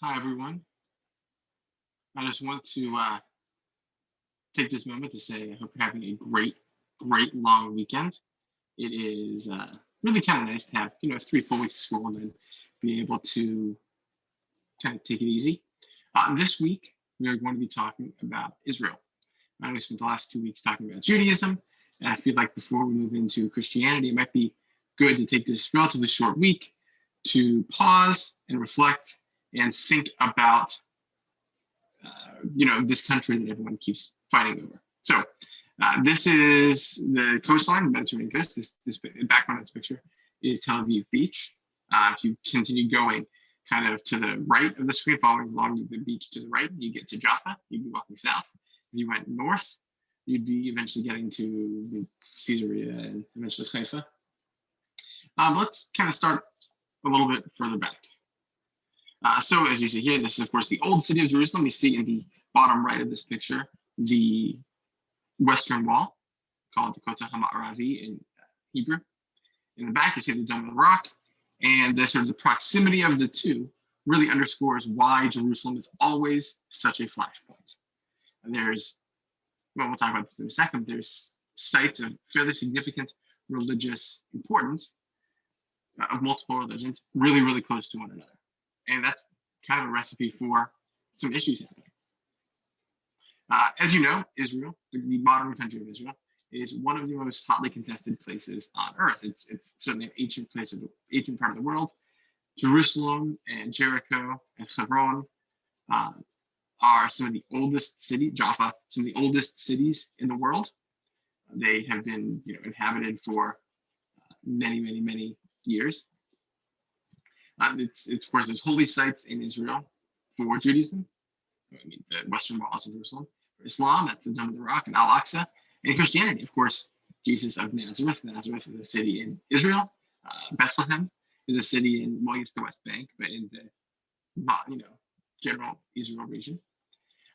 Hi, everyone. I just want to take this moment to say I hope you're having a great long weekend. It is really kind of nice to have, 3 full weeks of school and then be able to kind of take it easy. This week, we are going to be talking about Israel. I know we spent the last 2 weeks talking about Judaism, and I feel like before we move into Christianity, it might be good to take this relatively short week to pause and reflect and think about this country that everyone keeps fighting over. So this is the coastline, the Mediterranean coast. This background in this picture is Tel Aviv Beach. If you continue going kind of to the right of the screen, following along the beach to the right, you get to Jaffa. You'd be walking south. If you went north, you'd be eventually getting to Caesarea and eventually Haifa. Let's kind of start a little bit further back. So as you see here, this is of course the old city of Jerusalem. You see in the bottom right of this picture, the western wall, called the Kota Hamaravi in Hebrew. In the back, you see the Dome of the Rock, and the sort of the proximity of the two really underscores why Jerusalem is always such a flashpoint. And we'll talk about this in a second, there's sites of fairly significant religious importance of multiple religions really close to one another. And that's kind of a recipe for some issues happening. As you know, Israel, the modern country of Israel, is one of the most hotly contested places on earth. It's certainly an ancient ancient part of the world. Jerusalem and Jericho and Hebron are some of the oldest cities. Jaffa, some of the oldest cities in the world. They have been, inhabited for many years. It's of course there's holy sites in Israel for Judaism. I mean, the Western Wall of Jerusalem. For Islam, that's the Dome of the Rock and Al-Aqsa. And Christianity, of course, Jesus of Nazareth. Nazareth is a city in Israel. Bethlehem is a city in, well, it's the West Bank, but in the, general Israel region.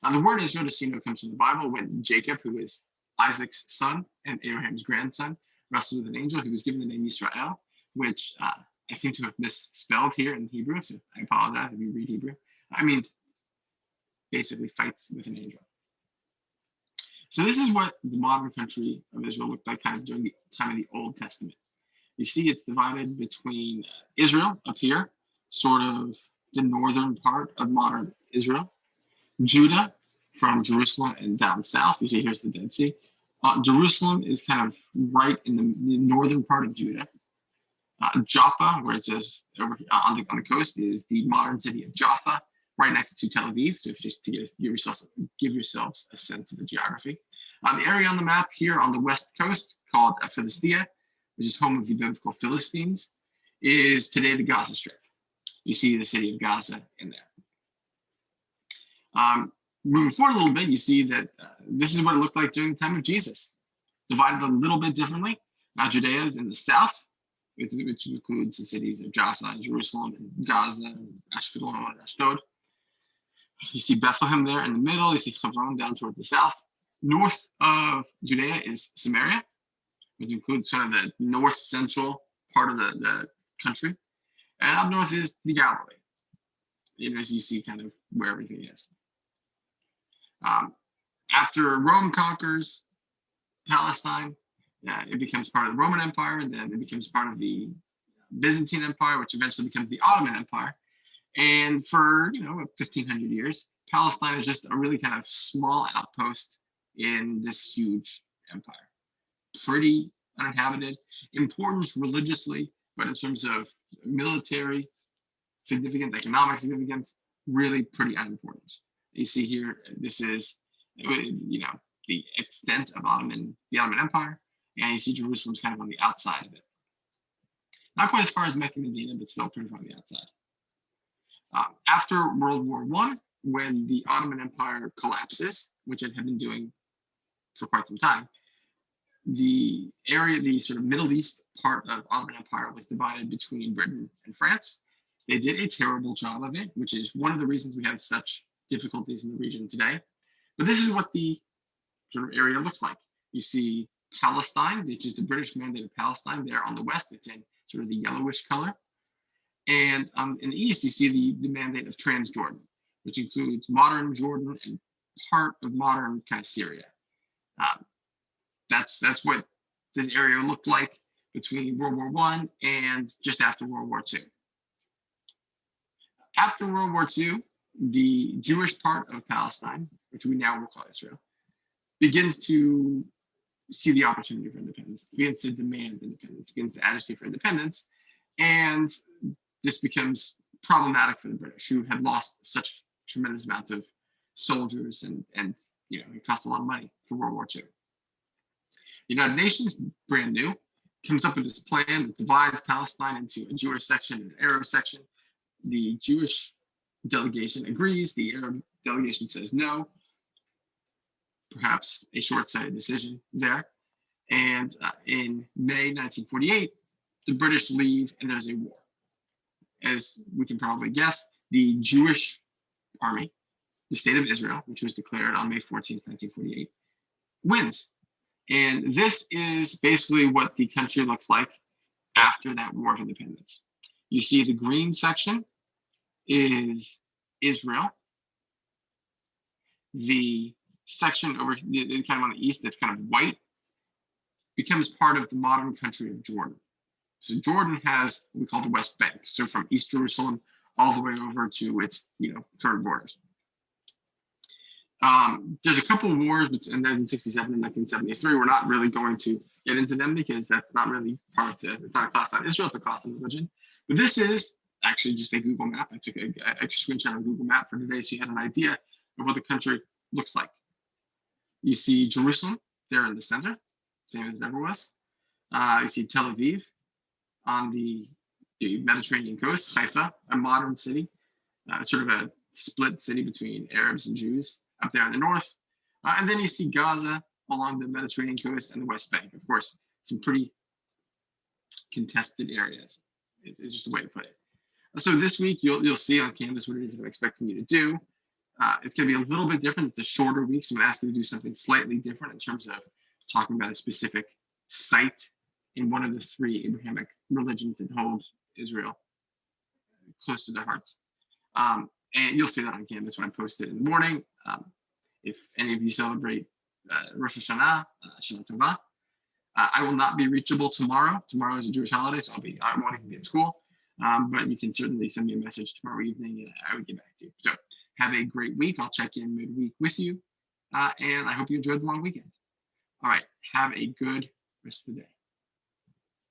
The word Israel, just so you know, comes from the Bible when Jacob, who is Isaac's son and Abraham's grandson, wrestled with an angel. He was given the name Israel, which I seem to have misspelled here in Hebrew, so I apologize if you read Hebrew. I mean, basically fights with an angel. So this is what the modern country of Israel looked like kind of during the time of the Old Testament. You see it's divided between Israel up here, sort of the northern part of modern Israel, Judah from Jerusalem and down south. You see here's the Dead Sea. Jerusalem is kind of right in the northern part of Judah. Jaffa, where it says over on the coast, is the modern city of Jaffa, right next to Tel Aviv. So if you just to give yourselves a sense of the geography. The area on the map here on the west coast, called Philistia, which is home of the biblical Philistines, is today the Gaza Strip. You see the city of Gaza in there. Moving forward a little bit, you see that this is what it looked like during the time of Jesus. Divided a little bit differently. Judea is in the south, which includes the cities of Jaffa and Jerusalem and Gaza and Ashkelon and Ashdod. You see Bethlehem there in the middle. You see Hebron down toward the south. North of Judea is Samaria, which includes sort of the north central part of the country. And up north is the Galilee, as you see kind of where everything is. After Rome conquers Palestine, it becomes part of the Roman Empire, and then it becomes part of the Byzantine Empire, which eventually becomes the Ottoman Empire. And for 1,500 years, Palestine is just a really kind of small outpost in this huge empire. Pretty uninhabited, important religiously, but in terms of military significance, economic significance, really pretty unimportant. You see here, this is the extent of the Ottoman Empire, and you see Jerusalem's kind of on the outside of it. Not quite as far as Mecca and Medina, but still pretty far on the outside. After World War I, when the Ottoman Empire collapses, which it had been doing for quite some time, the sort of Middle East part of Ottoman Empire was divided between Britain and France. They did a terrible job of it, which is one of the reasons we have such difficulties in the region today. But this is what the sort of area looks like. You see Palestine, which is the British Mandate of Palestine there on the west. It's in sort of the yellowish color. And in the east, you see the mandate of Transjordan, which includes modern Jordan and part of modern kind of Syria. That's what this area looked like between World War I and just after World War II. After World War II, the Jewish part of Palestine, which we now will call Israel, begins to see the opportunity for independence, begins to demand independence, begins to agitate for independence. And this becomes problematic for the British, who had lost such tremendous amounts of soldiers, and it cost a lot of money for World War II. The United Nations, brand new, comes up with this plan that divides Palestine into a Jewish section and an Arab section. The Jewish delegation agrees, the Arab delegation says no. Perhaps a short-sighted decision there. And in May 1948, the British leave and there's a war. As we can probably guess, the Jewish army, the state of Israel, which was declared on May 14, 1948, wins. And this is basically what the country looks like after that war of independence. You see the green section is Israel. The section over kind of on the east that's kind of white becomes part of the modern country of Jordan. So Jordan has what we call the West Bank, so from East Jerusalem all the way over to its current borders. There's a couple of wars in 1967 and 1973. We're not really going to get into them because that's not really part of it's not a class on Israel, it's a class on religion. But this is actually just a Google map. I took a screenshot of a Google map for today so you had an idea of what the country looks like. You see Jerusalem there in the center, same as it ever was. You see Tel Aviv on the Mediterranean coast, Haifa, a modern city, sort of a split city between Arabs and Jews up there in the north. And then you see Gaza along the Mediterranean coast and the West Bank. Of course, some pretty contested areas. It's just a way to put it. So this week, you'll see on Canvas what it is I'm expecting you to do. It's going to be a little bit different. It's a shorter week, so I'm going to ask you to do something slightly different in terms of talking about a specific site in one of the three Abrahamic religions that hold Israel close to their hearts. And you'll see that on Canvas when I post it in the morning. If any of you celebrate Rosh Hashanah, Shana Tova, I will not be reachable tomorrow. Tomorrow is a Jewish holiday, so I won't even be at school. But you can certainly send me a message tomorrow evening and I would get back to you. So have a great week. I'll check in midweek with you. And I hope you enjoyed the long weekend. All right. Have a good rest of the day.